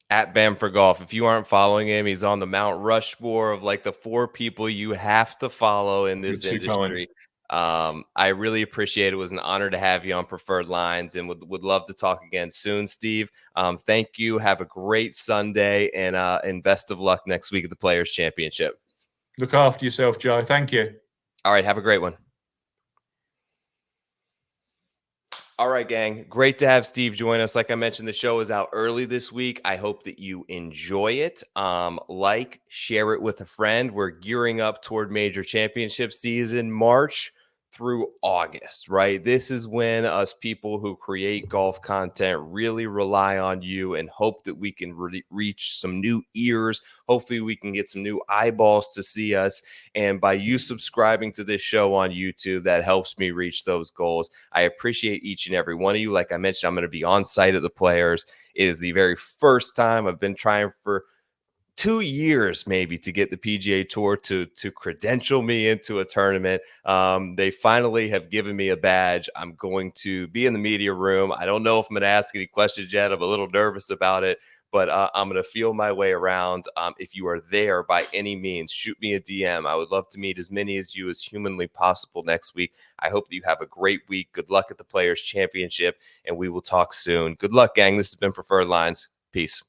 At Bamford Golf. If you aren't following him, he's on the Mount Rushmore of like the 4 people you have to follow in this industry. I really appreciate it. It was an honor to have you on Preferred Lines, and would love to talk again soon, Steve. Thank you. Have a great Sunday, and best of luck next week at the Players Championship. Look after yourself, Joe. Thank you. All right. Have a great one. All right, gang. Great to have Steve join us. Like I mentioned, the show is out early this week. I hope that you enjoy it. Share it with a friend. We're gearing up toward major championship season, March through August, right? This is when us people who create golf content really rely on you and hope that we can reach some new ears. Hopefully we can get some new eyeballs to see us. And by you subscribing to this show on YouTube, that helps me reach those goals. I appreciate each and every one of you. Like I mentioned, I'm going to be on site at the Players. It is the very first time. I've been trying for 2 years maybe to get the PGA Tour to credential me into a tournament. They finally have given me a badge. I'm going to be in the media room. I don't know if I'm going to ask any questions yet. I'm a little nervous about it, but I'm going to feel my way around. If you are there by any means, shoot me a DM. I would love to meet as many as you as humanly possible next week. I hope that you have a great week. Good luck at the Players Championship, and we will talk soon. Good luck, gang. This has been Preferred Lines. Peace.